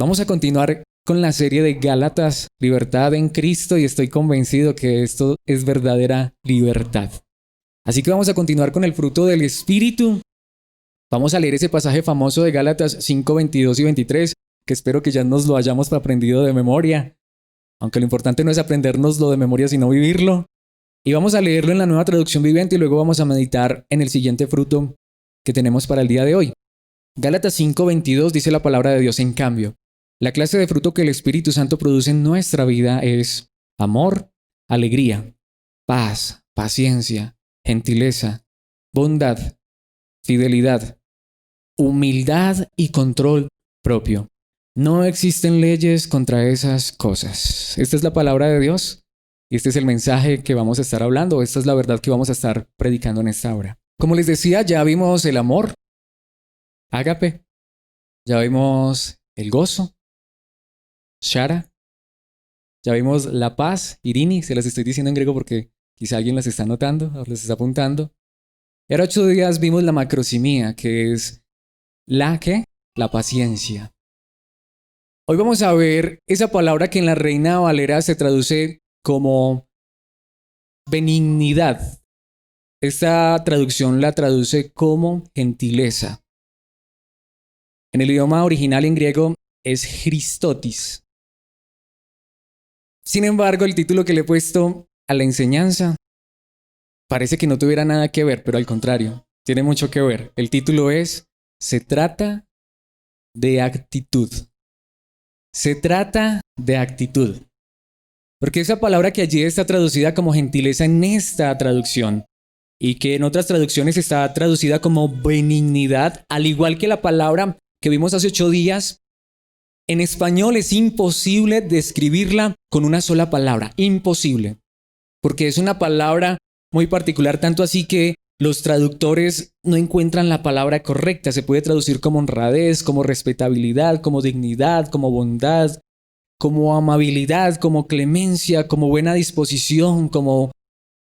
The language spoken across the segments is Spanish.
Vamos a continuar con la serie de Gálatas, libertad en Cristo, y estoy convencido que esto es verdadera libertad. Así que vamos a continuar con el fruto del Espíritu. Vamos a leer ese pasaje famoso de Gálatas 5, 22 y 23, que espero que ya nos lo hayamos aprendido de memoria, aunque lo importante no es aprendernoslo de memoria, sino vivirlo. Y vamos a leerlo en la Nueva Traducción Viviente y luego vamos a meditar en el siguiente fruto que tenemos para el día de hoy. Gálatas 5, 22 dice la palabra de Dios: en cambio, la clase de fruto que el Espíritu Santo produce en nuestra vida es amor, alegría, paz, paciencia, gentileza, bondad, fidelidad, humildad y control propio. No existen leyes contra esas cosas. Esta es la palabra de Dios y este es el mensaje que vamos a estar hablando. Esta es la verdad que vamos a estar predicando en esta hora. Como les decía, ya vimos el amor, ágape, ya vimos el gozo, shara, ya vimos la paz, irini, se las estoy diciendo en griego porque quizá alguien las está notando o las está apuntando. Y ahora 8 días vimos la macrosimía, que es la paciencia. Hoy vamos a ver esa palabra que en la Reina Valera se traduce como benignidad. Esta traducción la traduce como gentileza. En el idioma original en griego es Christotis. Sin embargo, el título que le he puesto a la enseñanza parece que no tuviera nada que ver, pero al contrario, tiene mucho que ver. El título es: se trata de actitud. Se trata de actitud. Porque esa palabra que allí está traducida como gentileza en esta traducción y que en otras traducciones está traducida como benignidad, al igual que la palabra que vimos hace 8 días, en español es imposible describirla con una sola palabra. Imposible. Porque es una palabra muy particular, tanto así que los traductores no encuentran la palabra correcta. Se puede traducir como honradez, como respetabilidad, como dignidad, como bondad, como amabilidad, como clemencia, como buena disposición, como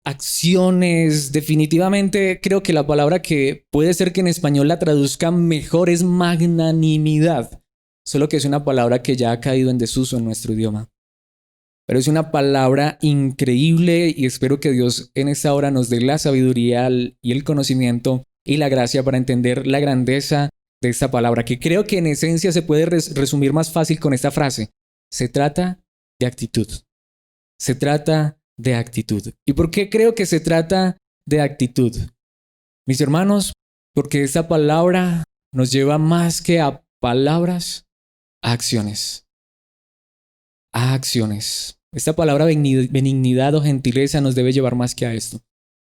acciones. Definitivamente creo que la palabra que puede ser que en español la traduzcan mejor es magnanimidad. Solo que es una palabra que ya ha caído en desuso en nuestro idioma. Pero es una palabra increíble y espero que Dios en esta hora nos dé la sabiduría y el conocimiento y la gracia para entender la grandeza de esta palabra, que creo que en esencia se puede resumir más fácil con esta frase: se trata de actitud. Se trata de actitud. ¿Y por qué creo que se trata de actitud? Mis hermanos, porque esta palabra nos lleva más que a palabras, a acciones. A acciones. Esta palabra benignidad o gentileza nos debe llevar más que a esto.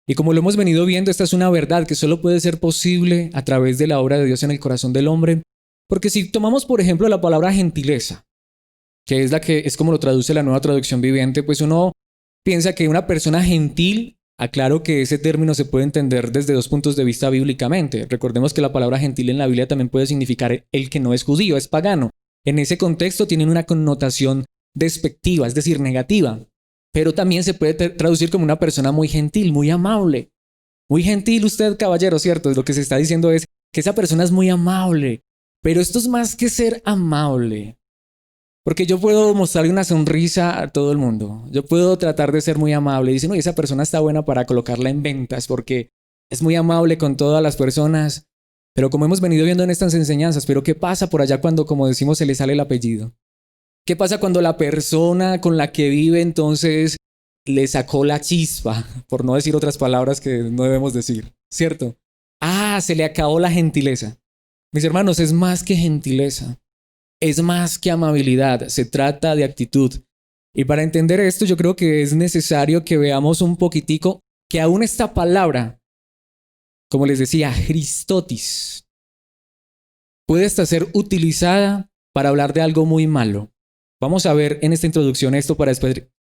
Y como lo hemos venido viendo, esta es una verdad que solo puede ser posible a través de la obra de Dios en el corazón del hombre. Porque si tomamos, por ejemplo, la palabra gentileza, que es como lo traduce la Nueva Traducción Viviente, pues uno piensa que una persona gentil, aclaro que ese término se puede entender desde 2 puntos de vista bíblicamente. Recordemos que la palabra gentil en la Biblia también puede significar el que no es judío, es pagano. En ese contexto tienen una connotación despectiva, es decir, negativa. Pero también se puede traducir como una persona muy gentil, muy amable. Muy gentil usted, caballero, ¿cierto? Lo que se está diciendo es que esa persona es muy amable. Pero esto es más que ser amable. Porque yo puedo mostrarle una sonrisa a todo el mundo. Yo puedo tratar de ser muy amable. Dicen, oye, esa persona está buena para colocarla en ventas porque es muy amable con todas las personas. Pero como hemos venido viendo en estas enseñanzas, ¿pero qué pasa por allá cuando, como decimos, se le sale el apellido? ¿Qué pasa cuando la persona con la que vive entonces le sacó la chispa? Por no decir otras palabras que no debemos decir, ¿cierto? Se le acabó la gentileza. Mis hermanos, es más que gentileza. Es más que amabilidad. Se trata de actitud. Y para entender esto, yo creo que es necesario que veamos un poquitico que aún esta palabra, como les decía, Christotis, puede hasta ser utilizada para hablar de algo muy malo. Vamos a ver en esta introducción esto para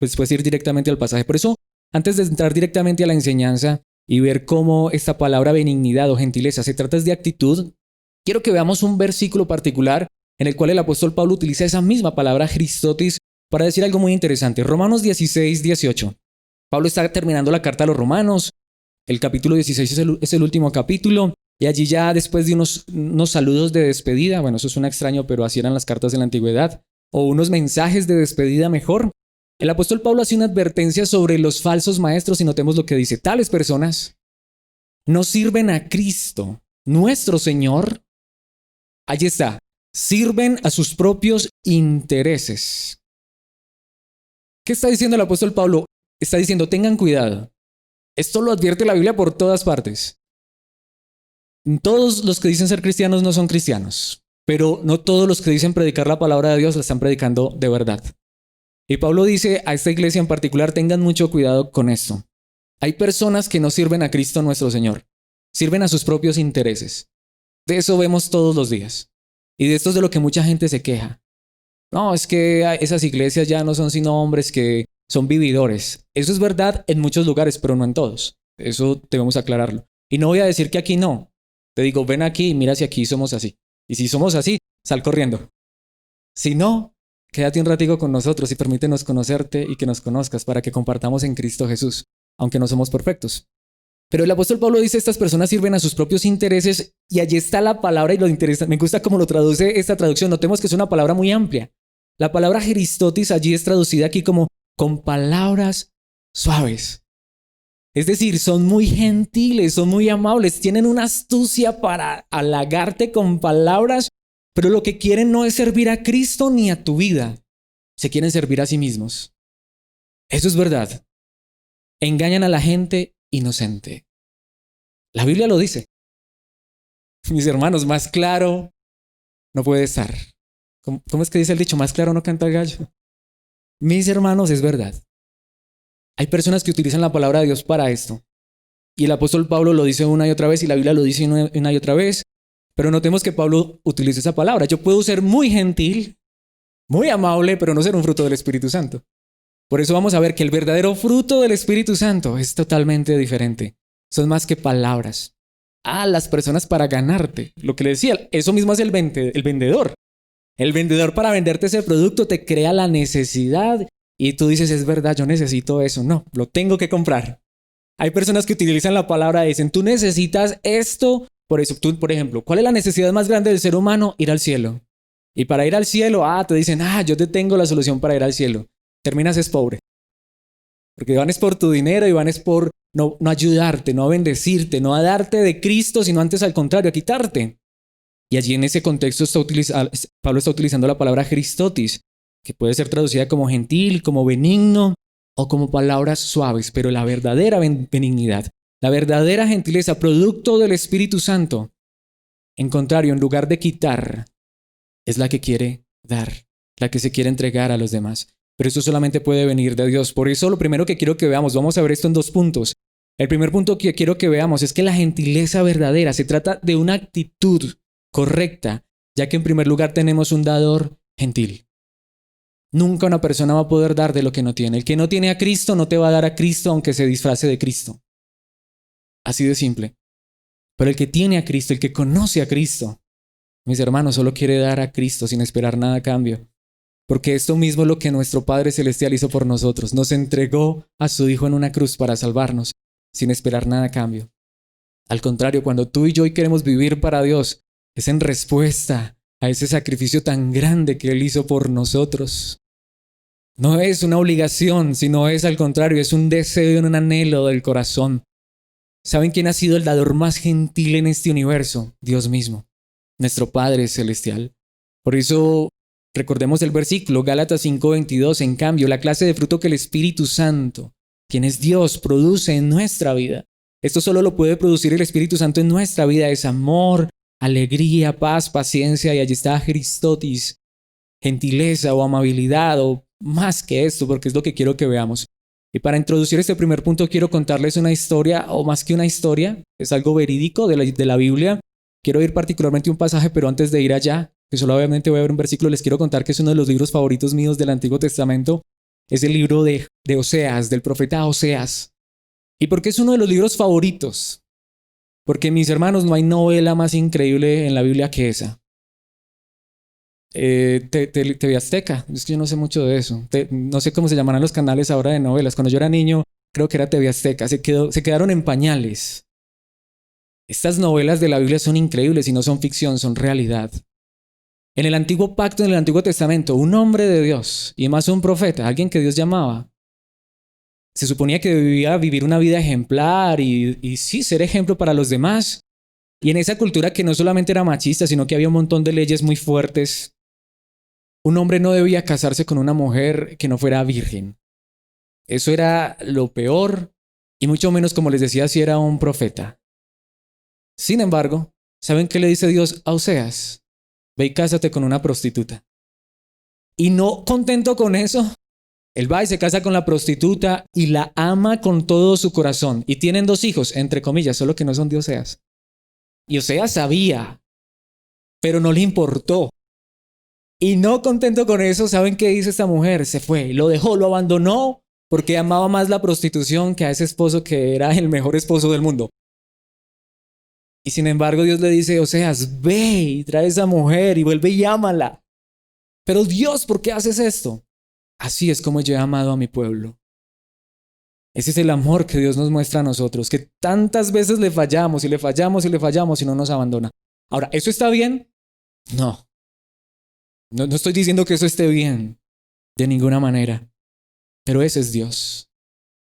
después ir directamente al pasaje. Por eso, antes de entrar directamente a la enseñanza y ver cómo esta palabra benignidad o gentileza se trata de actitud, quiero que veamos un versículo particular en el cual el apóstol Pablo utiliza esa misma palabra Christotis para decir algo muy interesante. Romanos 16, 18. Pablo está terminando la carta a los romanos. El capítulo 16 es el último capítulo Y allí ya después de unos saludos de despedida, bueno, eso suena extraño, pero así eran las cartas en la antigüedad, o unos mensajes de despedida mejor, el apóstol Pablo hace una advertencia sobre los falsos maestros y notemos lo que dice. Tales personas no sirven a Cristo, nuestro Señor. Allí está, sirven a sus propios intereses. ¿Qué está diciendo el apóstol Pablo? Está diciendo, tengan cuidado. Esto lo advierte la Biblia por todas partes. Todos los que dicen ser cristianos no son cristianos, pero no todos los que dicen predicar la palabra de Dios la están predicando de verdad. Y Pablo dice a esta iglesia en particular, tengan mucho cuidado con esto. Hay personas que no sirven a Cristo nuestro Señor, sirven a sus propios intereses. De eso vemos todos los días. Y de esto es de lo que mucha gente se queja. No, es que esas iglesias ya no son sino hombres que son vividores. Eso es verdad en muchos lugares, pero no en todos. Eso debemos aclararlo. Y no voy a decir que aquí no. Te digo, ven aquí y mira si aquí somos así. Y si somos así, sal corriendo. Si no, quédate un ratico con nosotros y permítenos conocerte y que nos conozcas para que compartamos en Cristo Jesús, aunque no somos perfectos. Pero el apóstol Pablo dice, estas personas sirven a sus propios intereses y allí está la palabra y lo interesa. Me gusta cómo lo traduce esta traducción. Notemos que es una palabra muy amplia. La palabra geristotis allí es traducida aquí como con palabras suaves. Es decir, son muy gentiles, son muy amables, tienen una astucia para halagarte con palabras, pero lo que quieren no es servir a Cristo ni a tu vida. Se quieren servir a sí mismos. Eso es verdad. Engañan a la gente inocente. La Biblia lo dice. Mis hermanos, más claro no puede estar. ¿Cómo es que dice el dicho? Más claro no canta el gallo. Mis hermanos, es verdad. Hay personas que utilizan la palabra de Dios para esto. Y el apóstol Pablo lo dice una y otra vez y la Biblia lo dice una y otra vez. Pero notemos que Pablo utiliza esa palabra. Yo puedo ser muy gentil, muy amable, pero no ser un fruto del Espíritu Santo. Por eso vamos a ver que el verdadero fruto del Espíritu Santo es totalmente diferente. Son más que palabras. Las personas para ganarte. Lo que le decía, eso mismo es el vendedor. El vendedor para venderte ese producto te crea la necesidad y tú dices, es verdad, yo necesito eso. No, lo tengo que comprar. Hay personas que utilizan la palabra y dicen, tú necesitas esto. Por eso, tú, por ejemplo, ¿cuál es la necesidad más grande del ser humano? Ir al cielo. Y para ir al cielo, te dicen, yo te tengo la solución para ir al cielo. Terminas es pobre. Porque van es por tu dinero y van es por no ayudarte, no a bendecirte, no a darte de Cristo, sino antes al contrario, a quitarte. Y allí en ese contexto Pablo está utilizando la palabra Christotis, que puede ser traducida como gentil, como benigno o como palabras suaves, pero la verdadera benignidad, la verdadera gentileza, producto del Espíritu Santo, en contrario, en lugar de quitar, es la que quiere dar, la que se quiere entregar a los demás. Pero eso solamente puede venir de Dios. Por eso lo primero que quiero que veamos, vamos a ver esto en 2 puntos. El primer punto que quiero que veamos es que la gentileza verdadera se trata de una actitud correcta, ya que en primer lugar tenemos un dador gentil. Nunca una persona va a poder dar de lo que no tiene. El que no tiene a Cristo no te va a dar a Cristo aunque se disfrace de Cristo. Así de simple. Pero el que tiene a Cristo, el que conoce a Cristo, mis hermanos, solo quiere dar a Cristo sin esperar nada a cambio. Porque esto mismo es lo que nuestro Padre Celestial hizo por nosotros. Nos entregó a su Hijo en una cruz para salvarnos, sin esperar nada a cambio. Al contrario, cuando tú y yo hoy queremos vivir para Dios, es en respuesta a ese sacrificio tan grande que Él hizo por nosotros. No es una obligación, sino es al contrario, es un deseo y un anhelo del corazón. ¿Saben quién ha sido el dador más gentil en este universo? Dios mismo, nuestro Padre Celestial. Por eso recordemos el versículo, Gálatas 5:22, en cambio, la clase de fruto que el Espíritu Santo, quien es Dios, produce en nuestra vida. Esto solo lo puede producir el Espíritu Santo en nuestra vida, es amor, alegría, paz, paciencia, y allí está Christotis, gentileza o amabilidad o más que esto, porque es lo que quiero que veamos. Y para introducir este primer punto quiero contarles una historia, o más que una historia, es algo verídico de la Biblia. Quiero ir particularmente a un pasaje, pero antes de ir allá, que solamente voy a ver un versículo, les quiero contar que es uno de los libros favoritos míos del Antiguo Testamento. Es el libro de Oseas, del profeta Oseas. ¿Y por qué es uno de los libros favoritos? Porque, mis hermanos, no hay novela más increíble en la Biblia que esa. TV Azteca, es que yo no sé mucho de eso. No sé cómo se llamarán los canales ahora de novelas. Cuando yo era niño, creo que era TV Azteca. Se quedaron en pañales. Estas novelas de la Biblia son increíbles y no son ficción, son realidad. En el Antiguo Pacto, en el Antiguo Testamento, un hombre de Dios y más un profeta, alguien que Dios llamaba, se suponía que debía vivir una vida ejemplar y sí, ser ejemplo para los demás. Y en esa cultura que no solamente era machista, sino que había un montón de leyes muy fuertes, un hombre no debía casarse con una mujer que no fuera virgen. Eso era lo peor y mucho menos, como les decía, si era un profeta. Sin embargo, ¿saben qué le dice Dios a Oseas? Ve y cásate con una prostituta. Y no contento con eso, él va y se casa con la prostituta y la ama con todo su corazón. Y tienen 2 hijos, entre comillas, solo que no son de Oseas. Y Oseas sabía, pero no le importó. Y no contento con eso, ¿saben qué hizo esta mujer? Se fue, lo dejó, lo abandonó, porque amaba más la prostitución que a ese esposo que era el mejor esposo del mundo. Y sin embargo Dios le dice, Oseas, ve y trae a esa mujer y vuelve y ámala. Pero Dios, ¿por qué haces esto? Así es como yo he amado a mi pueblo. Ese es el amor que Dios nos muestra a nosotros, que tantas veces le fallamos y le fallamos y le fallamos y no nos abandona. Ahora, ¿eso está bien? No. No estoy diciendo que eso esté bien, de ninguna manera. Pero ese es Dios.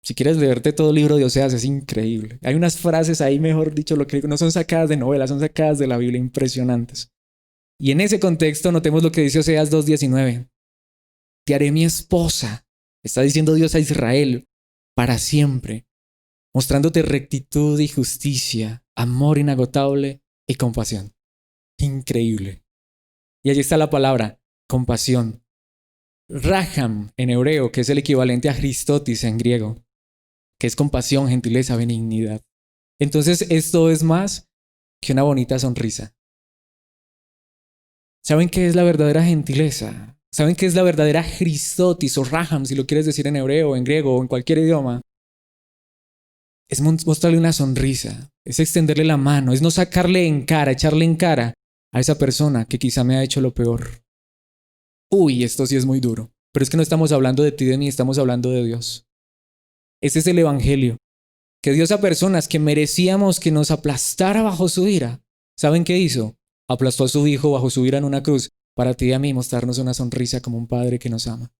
Si quieres leerte todo el libro de Oseas, es increíble. Hay unas frases ahí, mejor dicho, lo que digo, no son sacadas de novelas, son sacadas de la Biblia, impresionantes. Y en ese contexto notemos lo que dice Oseas 2:19. Te haré mi esposa, está diciendo Dios a Israel, para siempre, mostrándote rectitud y justicia, amor inagotable y compasión. Increíble. Y allí está la palabra, compasión. Raham en hebreo, que es el equivalente a Christotis en griego, que es compasión, gentileza, benignidad. Entonces esto es más que una bonita sonrisa. ¿Saben qué es la verdadera gentileza? ¿Saben qué es la verdadera Christotis o Raham, si lo quieres decir en hebreo, en griego o en cualquier idioma? Es mostrarle una sonrisa, es extenderle la mano, es no sacarle en cara, echarle en cara a esa persona que quizá me ha hecho lo peor. Uy, esto sí es muy duro. Pero es que no estamos hablando de ti y de mí, estamos hablando de Dios. Ese es el evangelio. Que Dios a personas que merecíamos que nos aplastara bajo su ira, ¿saben qué hizo? Aplastó a su hijo bajo su ira en una cruz para ti y a mí mostrarnos una sonrisa como un padre que nos ama.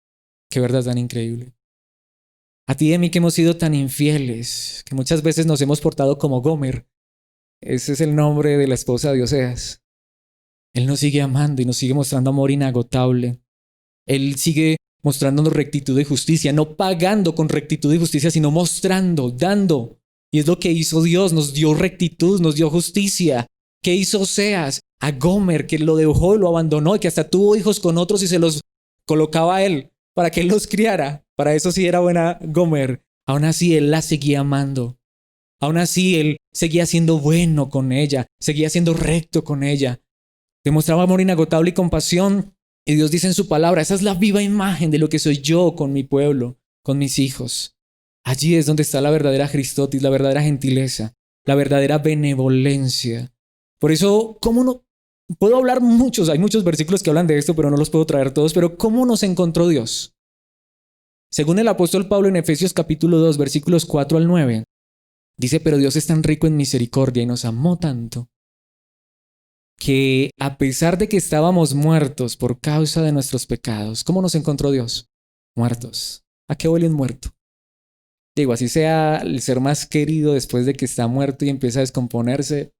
Qué verdad tan increíble. A ti y a mí que hemos sido tan infieles, que muchas veces nos hemos portado como Gomer. Ese es el nombre de la esposa de Oseas. Él nos sigue amando y nos sigue mostrando amor inagotable. Él sigue mostrándonos rectitud y justicia, no pagando con rectitud y justicia, sino mostrando, dando. Y es lo que hizo Dios, nos dio rectitud, nos dio justicia. ¿Qué hizo Oseas? A Gomer, que lo dejó y lo abandonó y que hasta tuvo hijos con otros y se los colocaba a él para que él los criara. Para eso sí era buena Gomer. Aún así él la seguía amando. Aún así él seguía siendo bueno con ella, seguía siendo recto con ella. Demostraba amor inagotable y compasión. Y Dios dice en su palabra, esa es la viva imagen de lo que soy yo con mi pueblo, con mis hijos. Allí es donde está la verdadera Christotis, la verdadera gentileza, la verdadera benevolencia. Por eso, ¿cómo no? Puedo hablar muchos, hay muchos versículos que hablan de esto, pero no los puedo traer todos. Pero ¿cómo nos encontró Dios? Según el apóstol Pablo en Efesios capítulo 2, versículos 4 al 9, dice, pero Dios es tan rico en misericordia y nos amó tanto, que a pesar de que estábamos muertos por causa de nuestros pecados, ¿cómo nos encontró Dios? Muertos. ¿A qué huele un muerto? Digo, así sea el ser más querido después de que está muerto y empieza a descomponerse.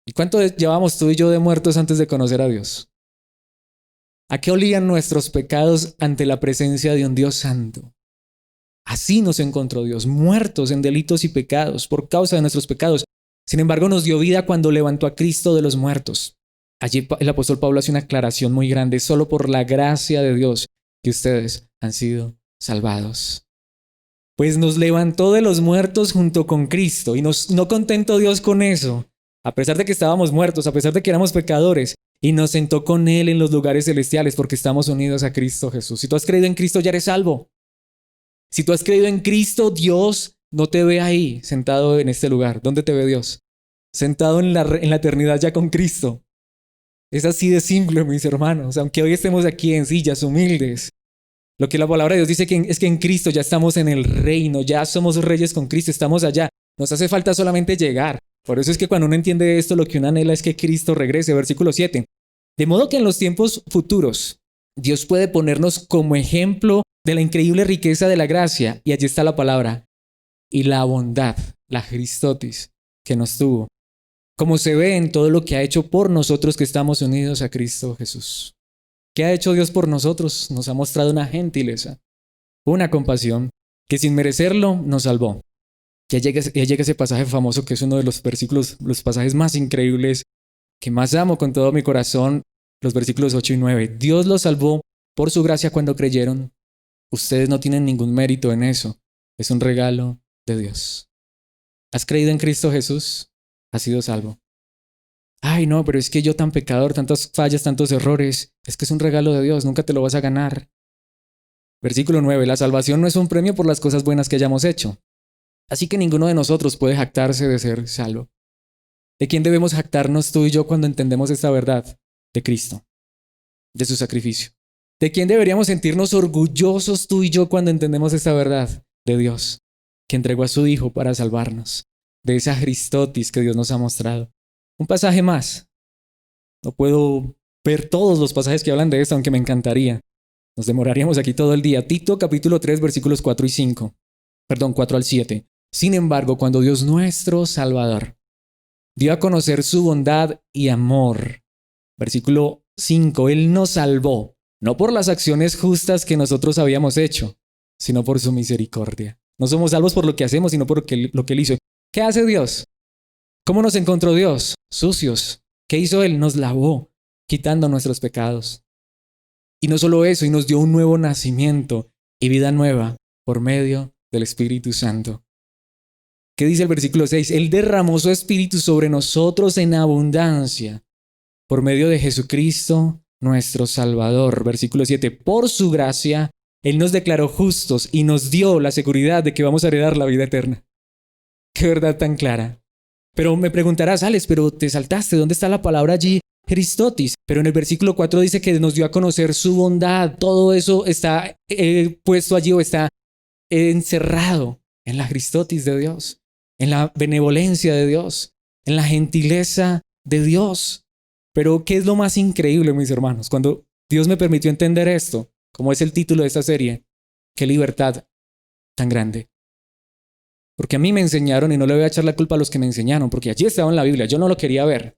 ¿Y cuánto llevamos tú y yo de muertos antes de conocer a Dios? ¿A qué olían nuestros pecados ante la presencia de un Dios santo? Así nos encontró Dios, muertos en delitos y pecados por causa de nuestros pecados. Sin embargo, nos dio vida cuando levantó a Cristo de los muertos. Allí el apóstol Pablo hace una aclaración muy grande. Solo por la gracia de Dios que ustedes han sido salvados. Pues nos levantó de los muertos junto con Cristo. Y no contento Dios con eso, a pesar de que estábamos muertos, a pesar de que éramos pecadores, y nos sentó con Él en los lugares celestiales porque estamos unidos a Cristo Jesús. Si tú has creído en Cristo, ya eres salvo. Si tú has creído en Cristo, Dios no te ve ahí, sentado en este lugar. ¿Dónde te ve Dios? Sentado en la eternidad ya con Cristo. Es así de simple, mis hermanos. Aunque hoy estemos aquí en sillas humildes, lo que la palabra de Dios dice es que en Cristo ya estamos en el reino, ya somos reyes con Cristo, estamos allá. Nos hace falta solamente llegar. Por eso es que cuando uno entiende esto, lo que uno anhela es que Cristo regrese. Versículo 7. De modo que en los tiempos futuros, Dios puede ponernos como ejemplo de la increíble riqueza de la gracia. Y allí está la palabra. Y la bondad, la Christotis, que nos tuvo. Como se ve en todo lo que ha hecho por nosotros que estamos unidos a Cristo Jesús. ¿Qué ha hecho Dios por nosotros? Nos ha mostrado una gentileza, una compasión, que sin merecerlo nos salvó. Ya llega ese pasaje famoso que es uno de los versículos, los pasajes más increíbles, que más amo con todo mi corazón, los versículos 8 y 9. Dios los salvó por su gracia cuando creyeron. Ustedes no tienen ningún mérito en eso. Es un regalo de Dios. ¿Has creído en Cristo Jesús? Has sido salvo. Ay, no, pero es que yo tan pecador, tantas fallas, tantos errores. Es que es un regalo de Dios, nunca te lo vas a ganar. Versículo 9. La salvación no es un premio por las cosas buenas que hayamos hecho. Así que ninguno de nosotros puede jactarse de ser salvo. ¿De quién debemos jactarnos tú y yo cuando entendemos esta verdad? De Cristo, de su sacrificio. ¿De quién deberíamos sentirnos orgullosos tú y yo cuando entendemos esta verdad? De Dios, que entregó a su Hijo para salvarnos. De esa Christotis que Dios nos ha mostrado. Un pasaje más. No puedo ver todos los pasajes que hablan de esto, aunque me encantaría. Nos demoraríamos aquí todo el día. Tito capítulo 3 versículos 4 y 5. Perdón, 4 al 7. Sin embargo, cuando Dios nuestro Salvador dio a conocer su bondad y amor, versículo 5, Él nos salvó, no por las acciones justas que nosotros habíamos hecho, sino por su misericordia. No somos salvos por lo que hacemos, sino por lo que Él hizo. ¿Qué hace Dios? ¿Cómo nos encontró Dios? Sucios. ¿Qué hizo Él? Nos lavó, quitando nuestros pecados. Y no solo eso, y nos dio un nuevo nacimiento y vida nueva por medio del Espíritu Santo. ¿Qué dice el versículo 6? Él derramó su Espíritu sobre nosotros en abundancia por medio de Jesucristo, nuestro Salvador. Versículo 7. Por su gracia, Él nos declaró justos y nos dio la seguridad de que vamos a heredar la vida eterna. Qué verdad tan clara. Pero me preguntarás, Alex, pero te saltaste, ¿dónde está la palabra allí? Christotis. Pero en el versículo 4 dice que nos dio a conocer su bondad. Todo eso está puesto allí o está encerrado en la Christotis de Dios, en la benevolencia de Dios, en la gentileza de Dios. Pero ¿qué es lo más increíble, mis hermanos? Cuando Dios me permitió entender esto, como es el título de esta serie, qué libertad tan grande. Porque a mí me enseñaron, y no le voy a echar la culpa a los que me enseñaron, porque allí estaba en la Biblia, yo no lo quería ver.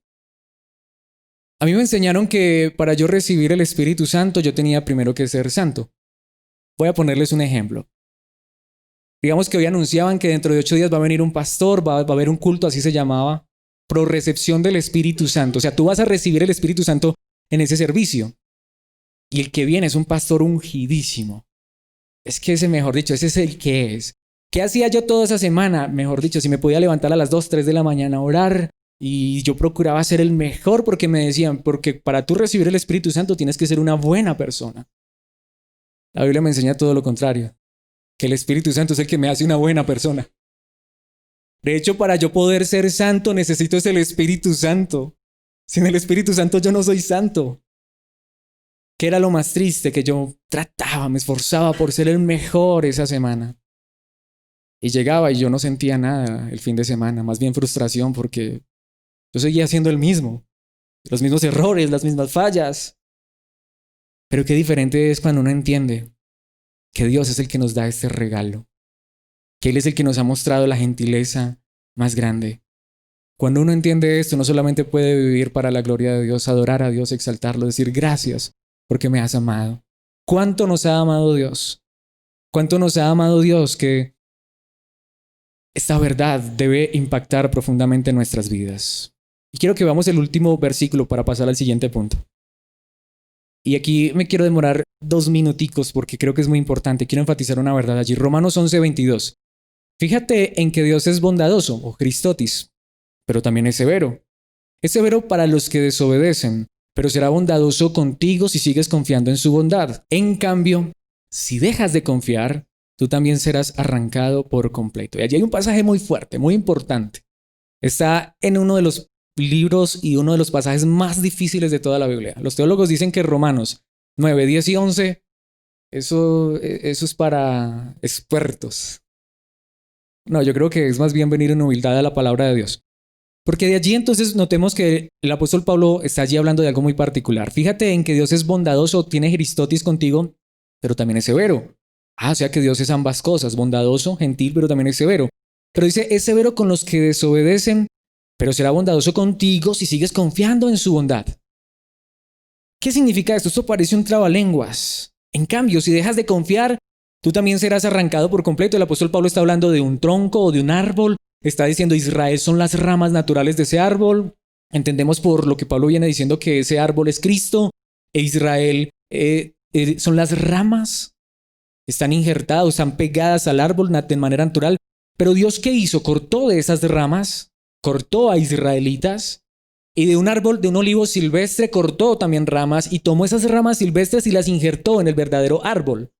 A mí me enseñaron que para yo recibir el Espíritu Santo, yo tenía primero que ser santo. Voy a ponerles un ejemplo. Digamos que hoy anunciaban que dentro de 8 días va a venir un pastor, va a haber un culto, así se llamaba, prorecepción del Espíritu Santo. O sea, tú vas a recibir el Espíritu Santo en ese servicio. Y el que viene es un pastor ungidísimo. Es que ese, mejor dicho, ese es el que es. ¿Qué hacía yo toda esa semana? Mejor dicho, si me podía levantar a las 2, 3 de la mañana a orar, y yo procuraba ser el mejor porque me decían, porque para tú recibir el Espíritu Santo tienes que ser una buena persona. La Biblia me enseña todo lo contrario, que el Espíritu Santo es el que me hace una buena persona. De hecho, para yo poder ser santo necesito el Espíritu Santo. Sin el Espíritu Santo yo no soy santo. ¿Qué era lo más triste? Que yo trataba, me esforzaba por ser el mejor esa semana. Y llegaba y yo no sentía nada el fin de semana, más bien frustración porque yo seguía siendo el mismo. Los mismos errores, las mismas fallas. Pero qué diferente es cuando uno entiende que Dios es el que nos da este regalo. Que Él es el que nos ha mostrado la gentileza más grande. Cuando uno entiende esto, no solamente puede vivir para la gloria de Dios, adorar a Dios, exaltarlo, decir gracias porque me has amado. ¿Cuánto nos ha amado Dios? ¿Cuánto nos ha amado Dios que esta verdad debe impactar profundamente en nuestras vidas? Y quiero que veamos el último versículo para pasar al siguiente punto. Y aquí me quiero demorar 2 minuticos porque creo que es muy importante. Quiero enfatizar una verdad allí. Romanos 11:22. Fíjate en que Dios es bondadoso, o Christotis, pero también es severo. Es severo para los que desobedecen, pero será bondadoso contigo si sigues confiando en su bondad. En cambio, si dejas de confiar, tú también serás arrancado por completo. Y allí hay un pasaje muy fuerte, muy importante. Está en uno de los libros y uno de los pasajes más difíciles de toda la Biblia. Los teólogos dicen que Romanos 9, 10 y 11, eso es para expertos. No, yo creo que es más bien venir en humildad a la palabra de Dios. Porque de allí entonces notemos que el apóstol Pablo está allí hablando de algo muy particular. Fíjate en que Dios es bondadoso, tiene Cristotis contigo, pero también es severo. O sea que Dios es ambas cosas, bondadoso, gentil, pero también es severo. Pero dice, es severo con los que desobedecen, pero será bondadoso contigo si sigues confiando en su bondad. ¿Qué significa esto? Esto parece un trabalenguas. En cambio, si dejas de confiar, tú también serás arrancado por completo. El apóstol Pablo está hablando de un tronco o de un árbol. Está diciendo Israel son las ramas naturales de ese árbol. Entendemos por lo que Pablo viene diciendo que ese árbol es Cristo e Israel son las ramas. Están injertados, están pegadas al árbol de manera natural. Pero Dios, ¿qué hizo? Cortó de esas ramas, cortó a israelitas y de un árbol, de un olivo silvestre, cortó también ramas y tomó esas ramas silvestres y las injertó en el verdadero árbol.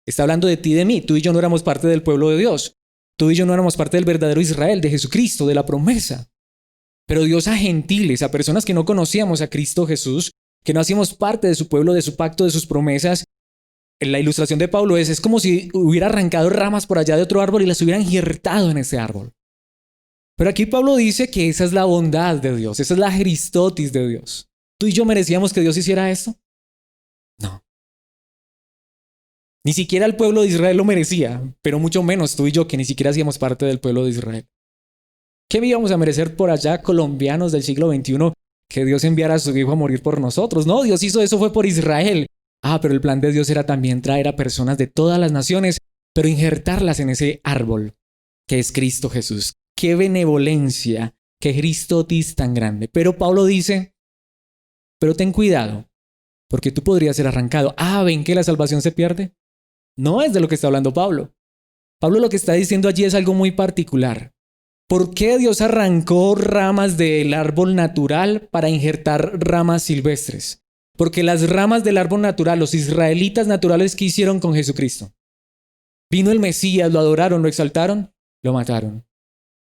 Está hablando de ti y de mí. Tú y yo no éramos parte del pueblo de Dios. Tú y yo no éramos parte del verdadero Israel, de Jesucristo, de la promesa. Pero Dios a gentiles, a personas que no conocíamos a Cristo Jesús, que no hacíamos parte de su pueblo, de su pacto, de sus promesas. La ilustración de Pablo es como si hubiera arrancado ramas por allá de otro árbol y las hubiera injertado en ese árbol. Pero aquí Pablo dice que esa es la bondad de Dios, esa es la Cristotis de Dios. ¿Tú y yo merecíamos que Dios hiciera esto? No. Ni siquiera el pueblo de Israel lo merecía, pero mucho menos tú y yo que ni siquiera hacíamos parte del pueblo de Israel. ¿Qué íbamos a merecer por allá colombianos del siglo XXI que Dios enviara a su hijo a morir por nosotros? No, Dios hizo eso, fue por Israel. Pero el plan de Dios era también traer a personas de todas las naciones, pero injertarlas en ese árbol que es Cristo Jesús. Qué benevolencia, qué Cristotis tan grande. Pero Pablo dice, pero ten cuidado, porque tú podrías ser arrancado. ¿Ven que la salvación se pierde? No es de lo que está hablando Pablo. Pablo lo que está diciendo allí es algo muy particular. ¿Por qué Dios arrancó ramas del árbol natural para injertar ramas silvestres? Porque las ramas del árbol natural, los israelitas naturales, ¿qué hicieron con Jesucristo? Vino el Mesías, lo adoraron, lo exaltaron, lo mataron.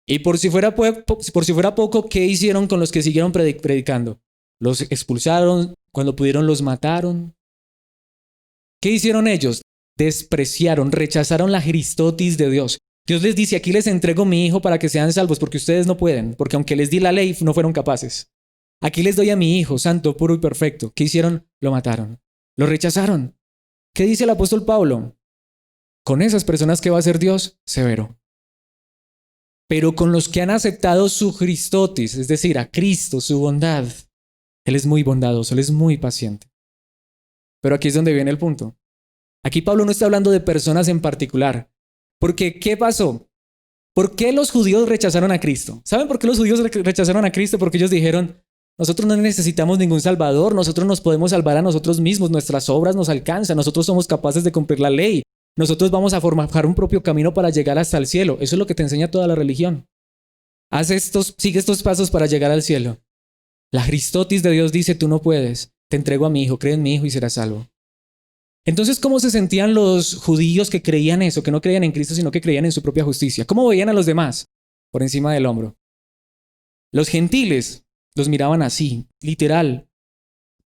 Y por si fuera poco, ¿qué hicieron con los que siguieron predicando? Los expulsaron, cuando pudieron los mataron. ¿Qué hicieron ellos? Despreciaron, rechazaron la Cristotis de Dios. Dios les dice, aquí les entrego mi hijo para que sean salvos, porque ustedes no pueden, porque aunque les di la ley, no fueron capaces. Aquí les doy a mi hijo, santo, puro y perfecto. ¿Qué hicieron? Lo mataron. Lo rechazaron. ¿Qué dice el apóstol Pablo? Con esas personas que va a ser Dios, severo. Pero con los que han aceptado su Cristotis, es decir, a Cristo, su bondad, Él es muy bondadoso, Él es muy paciente. Pero aquí es donde viene el punto. Aquí Pablo no está hablando de personas en particular. Porque, ¿qué pasó? ¿Por qué los judíos rechazaron a Cristo? ¿Saben por qué los judíos rechazaron a Cristo? Porque ellos dijeron, nosotros no necesitamos ningún salvador, nosotros nos podemos salvar a nosotros mismos, nuestras obras nos alcanzan, nosotros somos capaces de cumplir la ley. Nosotros vamos a forjar un propio camino para llegar hasta el cielo. Eso es lo que te enseña toda la religión. Sigue estos pasos para llegar al cielo. La Cristotis de Dios dice, tú no puedes. Te entrego a mi hijo, cree en mi hijo y serás salvo. Entonces, ¿cómo se sentían los judíos que creían eso, que no creían en Cristo, sino que creían en su propia justicia? ¿Cómo veían a los demás? Por encima del hombro. Los gentiles los miraban así, literal.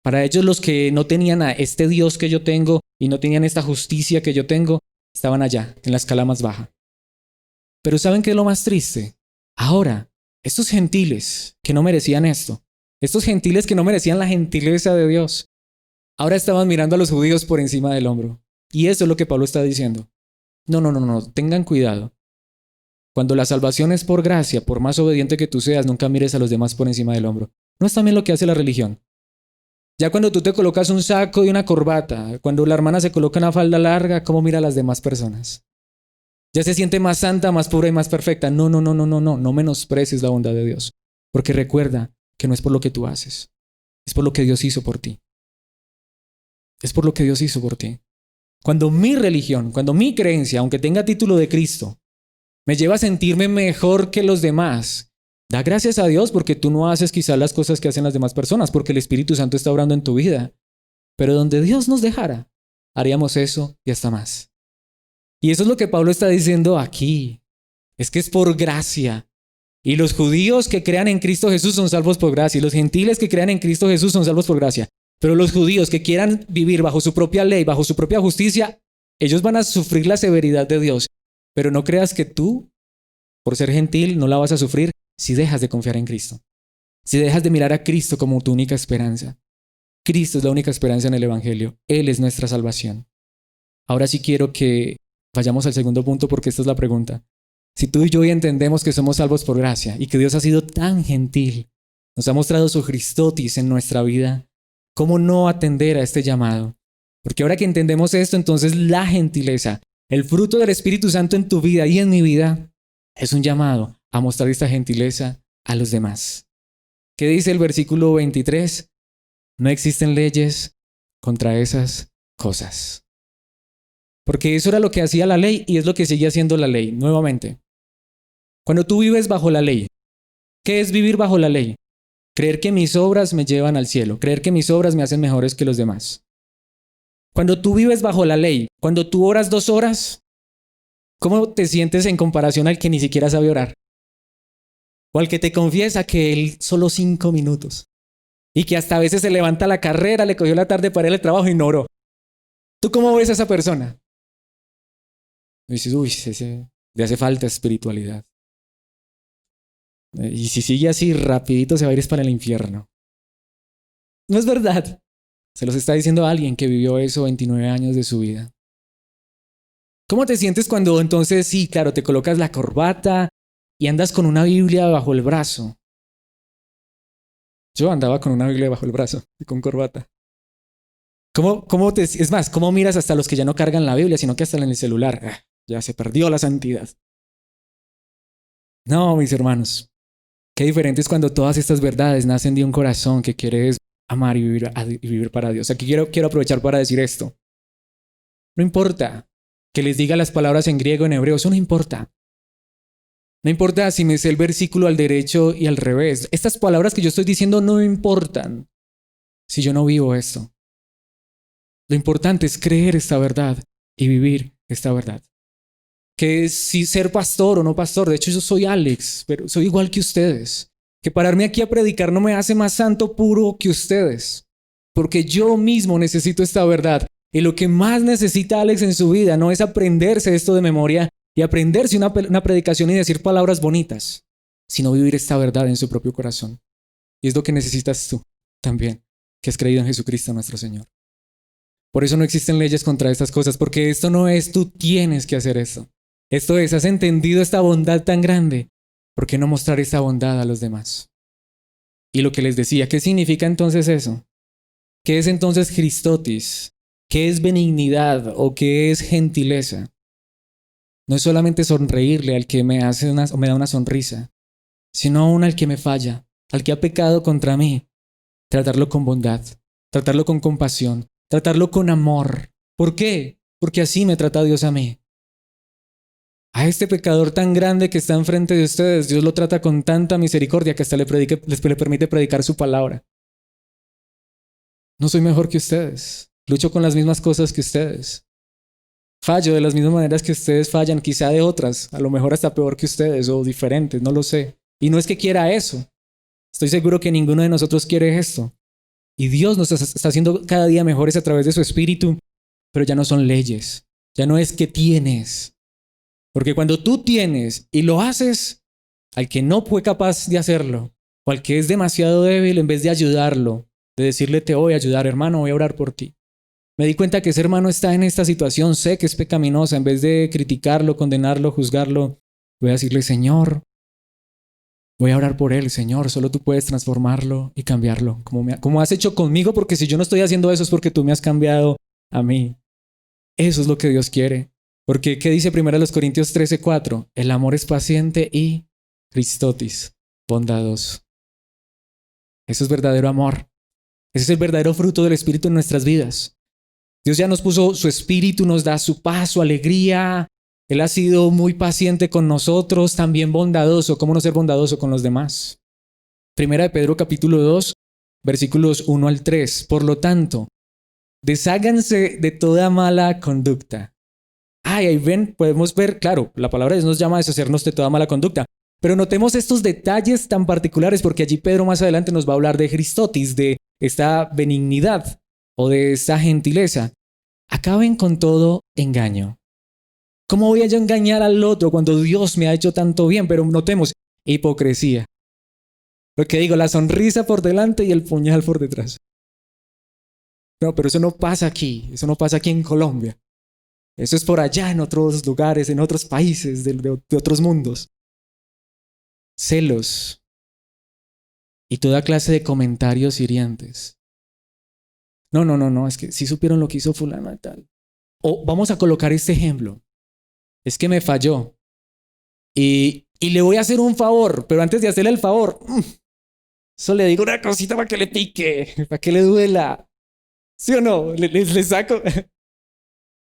Para ellos los que no tenían a este Dios que yo tengo y no tenían esta justicia que yo tengo, estaban allá, en la escala más baja. Pero ¿saben qué es lo más triste? Ahora, estos gentiles que no merecían esto, estos gentiles que no merecían la gentileza de Dios, ahora estaban mirando a los judíos por encima del hombro. Y eso es lo que Pablo está diciendo. No, tengan cuidado. Cuando la salvación es por gracia, por más obediente que tú seas, nunca mires a los demás por encima del hombro. No es también lo que hace la religión. Ya cuando tú te colocas un saco y una corbata, cuando la hermana se coloca una falda larga, ¿cómo mira a las demás personas? Ya se siente más santa, más pura y más perfecta. No menosprecies la bondad de Dios. Porque recuerda que no es por lo que tú haces, es por lo que Dios hizo por ti. Es por lo que Dios hizo por ti. Cuando mi religión, cuando mi creencia, aunque tenga título de Cristo, me lleva a sentirme mejor que los demás, da gracias a Dios porque tú no haces quizás las cosas que hacen las demás personas, porque el Espíritu Santo está obrando en tu vida. Pero donde Dios nos dejara, haríamos eso y hasta más. Y eso es lo que Pablo está diciendo aquí. Es que es por gracia. Y los judíos que crean en Cristo Jesús son salvos por gracia. Y los gentiles que crean en Cristo Jesús son salvos por gracia. Pero los judíos que quieran vivir bajo su propia ley, bajo su propia justicia, ellos van a sufrir la severidad de Dios. Pero no creas que tú por ser gentil, no la vas a sufrir si dejas de confiar en Cristo. Si dejas de mirar a Cristo como tu única esperanza. Cristo es la única esperanza en el Evangelio. Él es nuestra salvación. Ahora sí quiero que vayamos al segundo punto porque esta es la pregunta. Si tú y yo hoy entendemos que somos salvos por gracia y que Dios ha sido tan gentil, nos ha mostrado su Christotis en nuestra vida, ¿cómo no atender a este llamado? Porque ahora que entendemos esto, entonces la gentileza, el fruto del Espíritu Santo en tu vida y en mi vida, es un llamado a mostrar esta gentileza a los demás. ¿Qué dice el versículo 23? No existen leyes contra esas cosas. Porque eso era lo que hacía la ley y es lo que sigue haciendo la ley, nuevamente. Cuando tú vives bajo la ley, ¿qué es vivir bajo la ley? Creer que mis obras me llevan al cielo, creer que mis obras me hacen mejores que los demás. Cuando tú vives bajo la ley, cuando tú oras 2 horas, ¿cómo te sientes en comparación al que ni siquiera sabe orar? O al que te confiesa que él solo 5 minutos. Y que hasta a veces se levanta la carrera, le cogió la tarde para ir al trabajo y no oró. ¿Tú cómo ves a esa persona? Y dices, uy, le hace falta espiritualidad. Y si sigue así, rapidito se va a ir para el infierno. No es verdad. Se los está diciendo alguien que vivió eso 29 años de su vida. ¿Cómo te sientes cuando entonces, sí, claro, te colocas la corbata y andas con una Biblia bajo el brazo? Yo andaba con una Biblia bajo el brazo y con corbata. Es más, ¿cómo miras hasta los que ya no cargan la Biblia, sino que hasta en el celular? Ya se perdió la santidad. No, mis hermanos. Qué diferente es cuando todas estas verdades nacen de un corazón que quiere amar y vivir para Dios. Aquí quiero aprovechar para decir esto. No importa que les diga las palabras en griego o en hebreo, eso no importa. No importa si me sé el versículo al derecho y al revés. Estas palabras que yo estoy diciendo no importan si yo no vivo esto. Lo importante es creer esta verdad y vivir esta verdad. Que si ser pastor o no pastor, de hecho yo soy Alex, pero soy igual que ustedes. Que pararme aquí a predicar no me hace más santo puro que ustedes. Porque yo mismo necesito esta verdad. Y lo que más necesita Alex en su vida no es aprenderse esto de memoria y aprenderse una predicación y decir palabras bonitas, sino vivir esta verdad en su propio corazón. Y es lo que necesitas tú también, que has creído en Jesucristo nuestro Señor. Por eso no existen leyes contra estas cosas, porque esto no es tú tienes que hacer esto. Esto es, has entendido esta bondad tan grande, ¿por qué no mostrar esta bondad a los demás? Y lo que les decía, ¿qué significa entonces eso? ¿Qué es entonces Christotis? ¿Qué es benignidad o qué es gentileza? No es solamente sonreírle al que me da una sonrisa, sino aún al que me falla, al que ha pecado contra mí. Tratarlo con bondad, tratarlo con compasión, tratarlo con amor. ¿Por qué? Porque así me trata Dios a mí. A este pecador tan grande que está enfrente de ustedes, Dios lo trata con tanta misericordia que hasta le permite predicar su palabra. No soy mejor que ustedes. Lucho con las mismas cosas que ustedes. Fallo de las mismas maneras que ustedes fallan, quizá de otras, a lo mejor hasta peor que ustedes o diferentes, no lo sé. Y no es que quiera eso. Estoy seguro que ninguno de nosotros quiere esto. Y Dios nos está haciendo cada día mejores a través de su Espíritu, pero ya no son leyes. Ya no es que tienes. Porque cuando tú tienes y lo haces, al que no fue capaz de hacerlo, o al que es demasiado débil, en vez de ayudarlo, de decirle te voy a ayudar, hermano, voy a orar por ti. Me di cuenta que ese hermano está en esta situación, sé que es pecaminosa, en vez de criticarlo, condenarlo, juzgarlo, voy a decirle, Señor, voy a orar por él, Señor, solo tú puedes transformarlo y cambiarlo, como has hecho conmigo, porque si yo no estoy haciendo eso es porque tú me has cambiado a mí. Eso es lo que Dios quiere. Porque, ¿qué dice 1 Corintios 13:4? El amor es paciente y Christotis, bondadoso. Eso es verdadero amor. Ese es el verdadero fruto del Espíritu en nuestras vidas. Dios ya nos puso su Espíritu, nos da su paz, su alegría. Él ha sido muy paciente con nosotros, también bondadoso. ¿Cómo no ser bondadoso con los demás? 1 Pedro capítulo 2, versículos 1 al 3. Por lo tanto, desháganse de toda mala conducta. Ahí ven, podemos ver, claro, la palabra de Dios nos llama a deshacernos de toda mala conducta. Pero notemos estos detalles tan particulares porque allí Pedro más adelante nos va a hablar de Christotis, de esta benignidad o de esta gentileza. Acaben con todo engaño, ¿Cómo voy a yo engañar al otro cuando Dios me ha hecho tanto bien? Pero notemos, hipocresía. Lo que digo, la sonrisa por delante y el puñal por detrás. No, pero eso no pasa aquí. Eso no pasa aquí en Colombia. Eso es por allá en otros lugares, en otros países, de otros mundos. Celos y toda clase de comentarios hirientes. No, es que sí supieron lo que hizo fulano y tal. O vamos a colocar este ejemplo. Es que me falló y le voy a hacer un favor, pero antes de hacerle el favor, eso le digo una cosita para que le pique, para que le duela. ¿Sí o no? Le saco.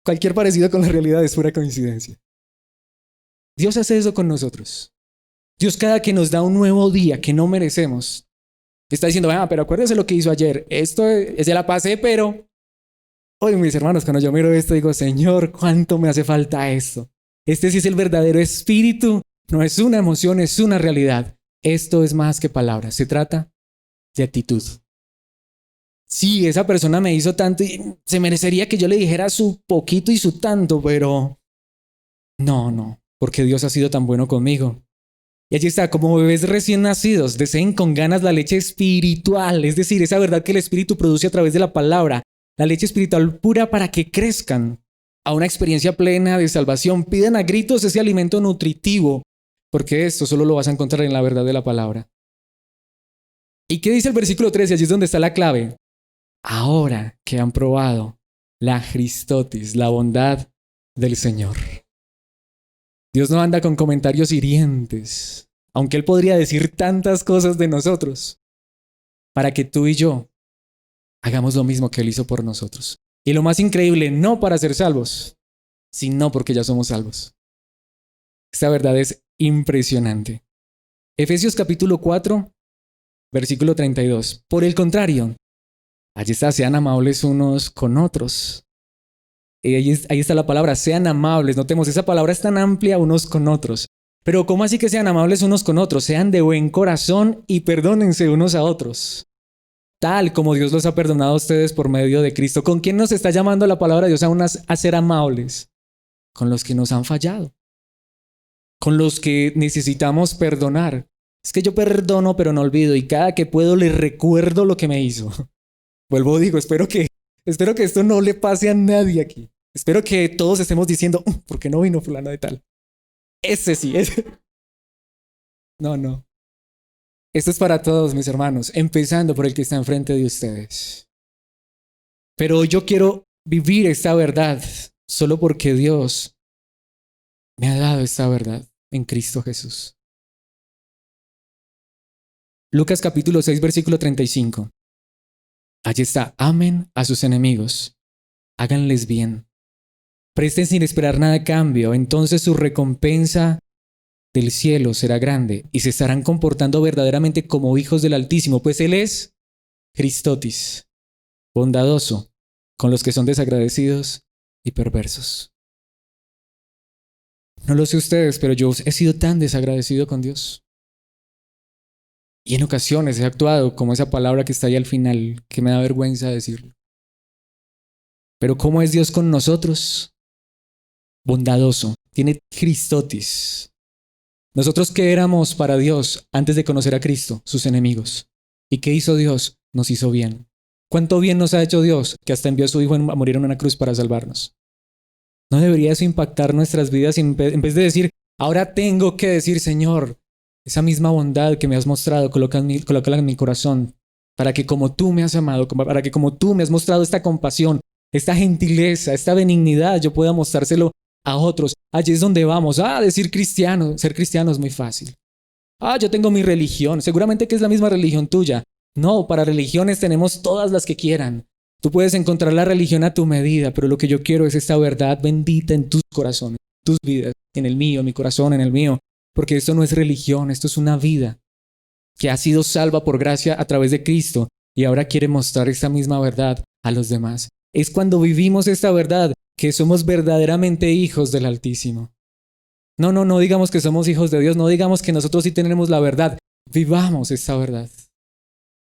Cualquier parecido con la realidad es pura coincidencia. Dios hace eso con nosotros. Dios cada que nos da un nuevo día que no merecemos, está diciendo, pero acuérdese lo que hizo ayer. Esto se la pasé, pero hoy mis hermanos, cuando yo miro esto, digo, Señor, ¿cuánto me hace falta esto? Este sí es el verdadero espíritu. No es una emoción, es una realidad. Esto es más que palabras. Se trata de actitud. Sí, esa persona me hizo tanto y se merecería que yo le dijera su poquito y su tanto, pero no, porque Dios ha sido tan bueno conmigo. Y allí está, como bebés recién nacidos, deseen con ganas la leche espiritual, es decir, esa verdad que el Espíritu produce a través de la palabra, la leche espiritual pura para que crezcan a una experiencia plena de salvación. Pidan a gritos ese alimento nutritivo, porque esto solo lo vas a encontrar en la verdad de la palabra. ¿Y qué dice el versículo 13? Allí es donde está la clave. Ahora que han probado la Christotis, la bondad del Señor. Dios no anda con comentarios hirientes, aunque Él podría decir tantas cosas de nosotros, para que tú y yo hagamos lo mismo que Él hizo por nosotros. Y lo más increíble, no para ser salvos, sino porque ya somos salvos. Esta verdad es impresionante. Efesios capítulo 4, versículo 32. Por el contrario, allí está, sean amables unos con otros. Ahí está la palabra, sean amables. Notemos, esa palabra es tan amplia unos con otros. Pero ¿cómo así que sean amables unos con otros? Sean de buen corazón y perdónense unos a otros. Tal como Dios los ha perdonado a ustedes por medio de Cristo. ¿Con quién nos está llamando la palabra de Dios a ser amables? Con los que nos han fallado. Con los que necesitamos perdonar. Es que yo perdono pero no olvido y cada que puedo le recuerdo lo que me hizo. Vuelvo, digo, espero que esto no le pase a nadie aquí. Espero que todos estemos diciendo, ¿por qué no vino fulano de tal? Ese sí, ese. No. Esto es para todos, mis hermanos, empezando por el que está enfrente de ustedes. Pero yo quiero vivir esta verdad solo porque Dios me ha dado esta verdad en Cristo Jesús. Lucas capítulo 6, versículo 35. Allí está, amen a sus enemigos, háganles bien. Presten sin esperar nada a cambio, entonces su recompensa del cielo será grande y se estarán comportando verdaderamente como hijos del Altísimo, pues Él es Christotis, bondadoso con los que son desagradecidos y perversos. No lo sé ustedes, pero yo he sido tan desagradecido con Dios. Y en ocasiones he actuado como esa palabra que está ahí al final, que me da vergüenza decirlo. Pero ¿cómo es Dios con nosotros? Bondadoso, tiene Christotis. ¿Nosotros qué éramos para Dios antes de conocer a Cristo? Sus enemigos. ¿Y qué hizo Dios? Nos hizo bien. ¿Cuánto bien nos ha hecho Dios que hasta envió a su Hijo a morir en una cruz para salvarnos? ¿No debería eso impactar nuestras vidas en vez de decir, ahora tengo que decir, Señor, esa misma bondad que me has mostrado, colócala en mi corazón, para que como tú me has amado, para que como tú me has mostrado esta compasión, esta gentileza, esta benignidad, yo pueda mostrárselo a otros? Allí es donde vamos. Decir cristiano, ser cristiano es muy fácil. Yo tengo mi religión, seguramente que es la misma religión tuya. No, para religiones tenemos todas las que quieran. Tú puedes encontrar la religión a tu medida, pero lo que yo quiero es esta verdad bendita en tus corazones, en tus vidas, en el mío, en mi corazón, en el mío. Porque esto no es religión, esto es una vida que ha sido salva por gracia a través de Cristo y ahora quiere mostrar esta misma verdad a los demás. Es cuando vivimos esta verdad que somos verdaderamente hijos del Altísimo. No digamos que somos hijos de Dios, no digamos que nosotros sí tenemos la verdad. Vivamos esta verdad.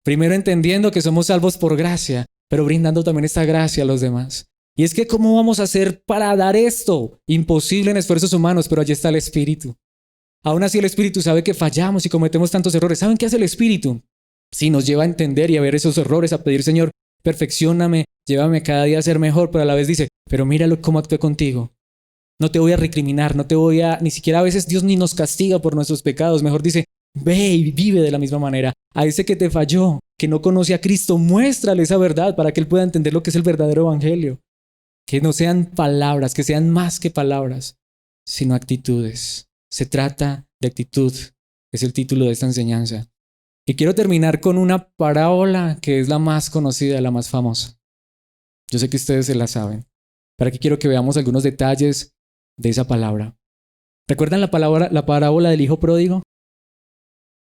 Primero entendiendo que somos salvos por gracia, pero brindando también esta gracia a los demás. Y es que ¿cómo vamos a hacer para dar esto? Imposible en esfuerzos humanos, pero allí está el Espíritu. Aún así el Espíritu sabe que fallamos y cometemos tantos errores. ¿Saben qué hace el Espíritu? Sí, nos lleva a entender y a ver esos errores, a pedir, Señor, perfeccióname, llévame cada día a ser mejor, pero a la vez dice, pero míralo cómo actué contigo. No te voy a recriminar, no te voy a, ni siquiera a veces Dios ni nos castiga por nuestros pecados. Mejor dice, ve y vive de la misma manera. A ese que te falló, que no conoce a Cristo, muéstrale esa verdad para que él pueda entender lo que es el verdadero evangelio. Que no sean palabras, que sean más que palabras, sino actitudes. Se trata de actitud, es el título de esta enseñanza. Y quiero terminar con una parábola que es la más conocida, la más famosa. Yo sé que ustedes se la saben. Para que quiero que veamos algunos detalles de esa palabra. ¿Recuerdan la parábola del hijo pródigo?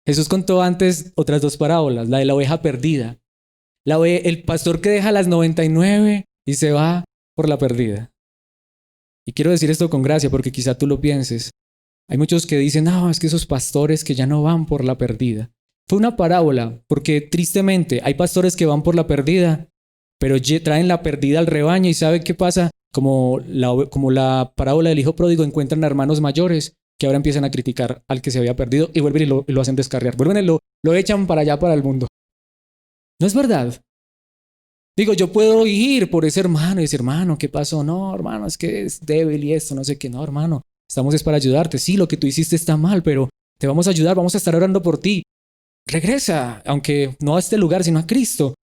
Jesús contó antes otras dos parábolas, la de la oveja perdida. El pastor que deja las 99 y se va por la perdida. Y quiero decir esto con gracia porque quizá tú lo pienses. Hay muchos que dicen, no, es que esos pastores que ya no van por la perdida. Fue una parábola porque tristemente hay pastores que van por la perdida, pero traen la perdida al rebaño y ¿saben qué pasa? Como la parábola del hijo pródigo, encuentran a hermanos mayores que ahora empiezan a criticar al que se había perdido y vuelven y lo hacen descarriar. Vuelven y lo echan para allá, para el mundo. ¿No es verdad? Digo, yo puedo ir por ese hermano y decir, hermano, ¿qué pasó? No, hermano, es que es débil y esto, no sé qué. No, hermano, estamos es para ayudarte. Sí, lo que tú hiciste está mal, pero te vamos a ayudar, vamos a estar orando por ti. Regresa, aunque no a este lugar, sino a Cristo.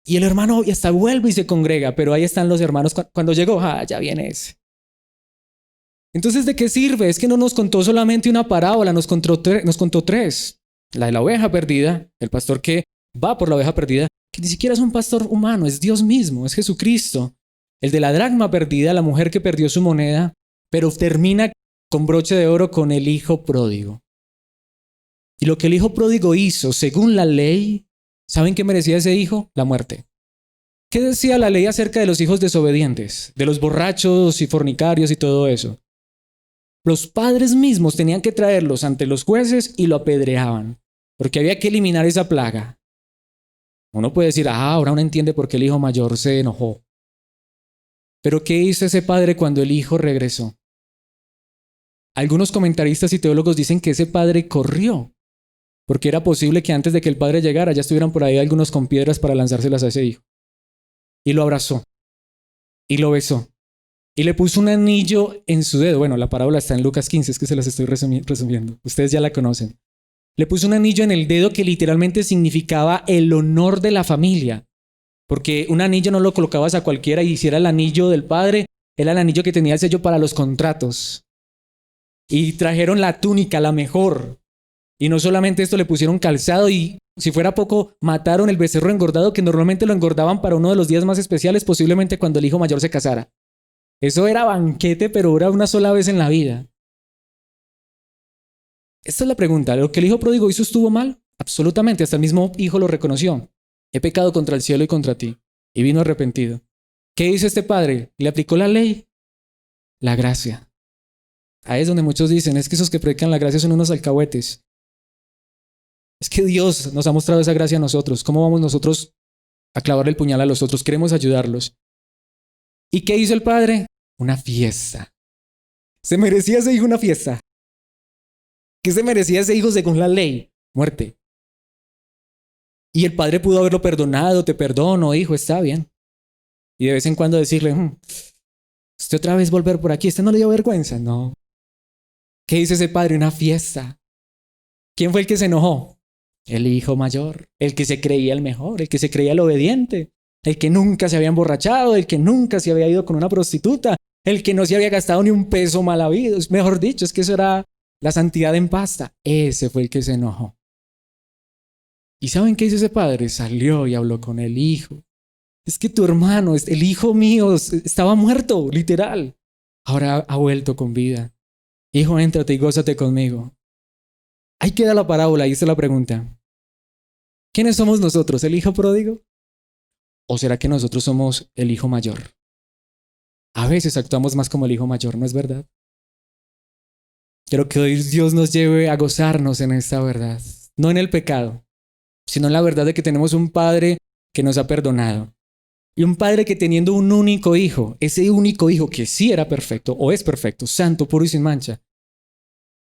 Y el hermano hasta vuelve y se congrega, pero ahí están los hermanos. Cuando llegó, ya viene ese. Entonces, ¿de qué sirve? Es que no nos contó solamente una parábola, nos contó tres. La de la oveja perdida, el pastor que va por la oveja perdida, que ni siquiera es un pastor humano, es Dios mismo, es Jesucristo. El de la dracma perdida, la mujer que perdió su moneda, pero termina con broche de oro con el hijo pródigo. Y lo que el hijo pródigo hizo, según la ley, ¿saben qué merecía ese hijo? La muerte. ¿Qué decía la ley acerca de los hijos desobedientes? De los borrachos y fornicarios y todo eso. Los padres mismos tenían que traerlos ante los jueces y lo apedreaban, porque había que eliminar esa plaga. Uno puede decir, ahora uno entiende por qué el hijo mayor se enojó. Pero ¿qué hizo ese padre cuando el hijo regresó? Algunos comentaristas y teólogos dicen que ese padre corrió, porque era posible que antes de que el padre llegara ya estuvieran por ahí algunos con piedras para lanzárselas a ese hijo. Y lo abrazó, y lo besó, y le puso un anillo en su dedo. Bueno, la parábola está en Lucas 15, es que se las estoy resumiendo. Ustedes ya la conocen. Le puso un anillo en el dedo que literalmente significaba el honor de la familia. Porque un anillo no lo colocabas a cualquiera y si era el anillo del padre, era el anillo que tenía el sello para los contratos. Y trajeron la túnica, la mejor. Y no solamente esto, le pusieron calzado y si fuera poco, mataron el becerro engordado que normalmente lo engordaban para uno de los días más especiales, posiblemente cuando el hijo mayor se casara. Eso era banquete, pero era una sola vez en la vida. Esta es la pregunta. ¿Lo que el hijo pródigo hizo estuvo mal? Absolutamente. Hasta el mismo hijo lo reconoció. He pecado contra el cielo y contra ti. Y vino arrepentido. ¿Qué hizo este padre? ¿Le aplicó la ley? La gracia. Ahí es donde muchos dicen, es que esos que predican la gracia son unos alcahuetes. Es que Dios nos ha mostrado esa gracia a nosotros. ¿Cómo vamos nosotros a clavar el puñal a los otros? Queremos ayudarlos. ¿Y qué hizo el padre? Una fiesta. ¿Se merecía ese hijo una fiesta? ¿Qué se merecía ese hijo según la ley? Muerte. Y el padre pudo haberlo perdonado, te perdono, hijo, está bien. Y de vez en cuando decirle, ¿usted otra vez volver por aquí? ¿Este no le dio vergüenza? No. ¿Qué hizo ese padre? Una fiesta. ¿Quién fue el que se enojó? El hijo mayor, el que se creía el mejor, el que se creía el obediente, el que nunca se había emborrachado, el que nunca se había ido con una prostituta, el que no se había gastado ni un peso mal habido. Mejor dicho, es que eso era la santidad en pasta. Ese fue el que se enojó. ¿Y saben qué hizo ese padre? Salió y habló con el hijo. Es que tu hermano, el hijo mío, estaba muerto, literal. Ahora ha vuelto con vida. Hijo, éntrate y gózate conmigo. Ahí queda la parábola, ahí está la pregunta. ¿Quiénes somos nosotros? ¿El hijo pródigo? ¿O será que nosotros somos el hijo mayor? A veces actuamos más como el hijo mayor, ¿no es verdad? Quiero que hoy Dios nos lleve a gozarnos en esta verdad. No en el pecado, sino en la verdad de que tenemos un Padre que nos ha perdonado. Y un padre que teniendo un único hijo, ese único hijo que sí era perfecto o es perfecto, santo, puro y sin mancha,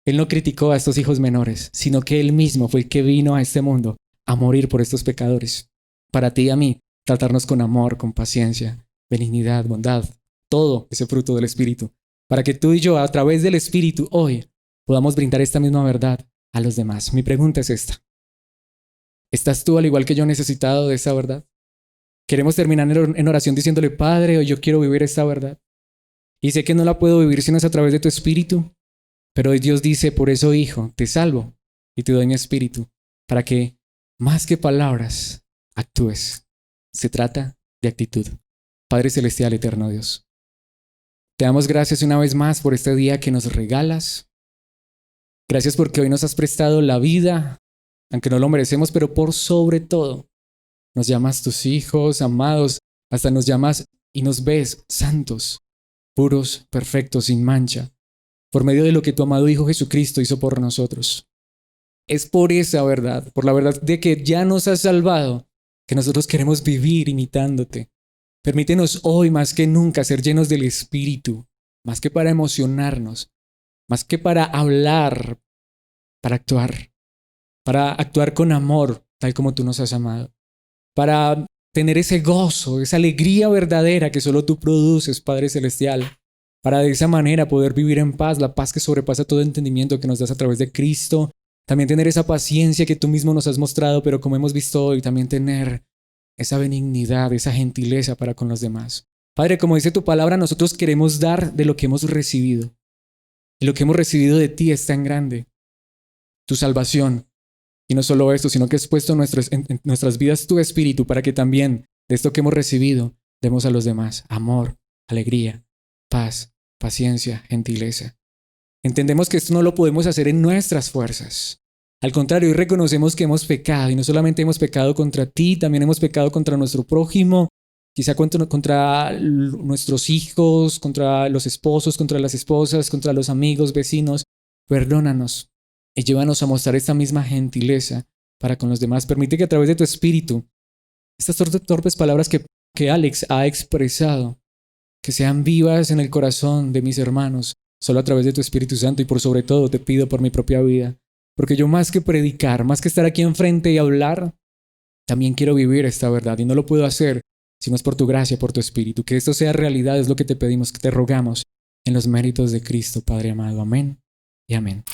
él no criticó a estos hijos menores, sino que él mismo fue el que vino a este mundo a morir por estos pecadores. Para ti y a mí, tratarnos con amor, con paciencia, benignidad, bondad, todo ese fruto del Espíritu, para que tú y yo, a través del Espíritu, hoy podamos brindar esta misma verdad a los demás. Mi pregunta es esta. ¿Estás tú, al igual que yo, necesitado de esa verdad? Queremos terminar en oración diciéndole, Padre, hoy yo quiero vivir esta verdad. Y sé que no la puedo vivir si no es a través de tu Espíritu, pero hoy Dios dice, por eso, Hijo, te salvo y te doy mi Espíritu, para que, más que palabras, actúes. Se trata de actitud. Padre Celestial, eterno Dios, te damos gracias una vez más por este día que nos regalas. Gracias porque hoy nos has prestado la vida, aunque no lo merecemos, pero por sobre todo, nos llamas tus hijos, amados, hasta nos llamas y nos ves santos, puros, perfectos, sin mancha, por medio de lo que tu amado Hijo Jesucristo hizo por nosotros. Es por esa verdad, por la verdad de que ya nos has salvado, que nosotros queremos vivir imitándote. Permítenos hoy más que nunca ser llenos del Espíritu, más que para emocionarnos, más que para hablar, para actuar con amor, tal como tú nos has amado, para tener ese gozo, esa alegría verdadera que solo tú produces, Padre Celestial, para de esa manera poder vivir en paz, la paz que sobrepasa todo entendimiento que nos das a través de Cristo, también tener esa paciencia que tú mismo nos has mostrado, pero como hemos visto hoy, también tener esa benignidad, esa gentileza para con los demás. Padre, como dice tu palabra, nosotros queremos dar de lo que hemos recibido. Y lo que hemos recibido de ti es tan grande. Tu salvación. Y no solo esto, sino que has puesto en nuestras vidas tu Espíritu para que también de esto que hemos recibido demos a los demás amor, alegría, paz, paciencia, gentileza. Entendemos que esto no lo podemos hacer en nuestras fuerzas. Al contrario, hoy reconocemos que hemos pecado y no solamente hemos pecado contra ti, también hemos pecado contra nuestro prójimo, quizá contra nuestros hijos, contra los esposos, contra las esposas, contra los amigos, vecinos. Perdónanos y llévanos a mostrar esta misma gentileza para con los demás. Permite que a través de tu Espíritu, estas torpes palabras que Alex ha expresado, que sean vivas en el corazón de mis hermanos, solo a través de tu Espíritu Santo, y por sobre todo te pido por mi propia vida, porque yo más que predicar, más que estar aquí enfrente y hablar, también quiero vivir esta verdad y no lo puedo hacer si no es por tu gracia, por tu Espíritu. Que esto sea realidad es lo que te pedimos, que te rogamos en los méritos de Cristo, Padre amado. Amén y amén.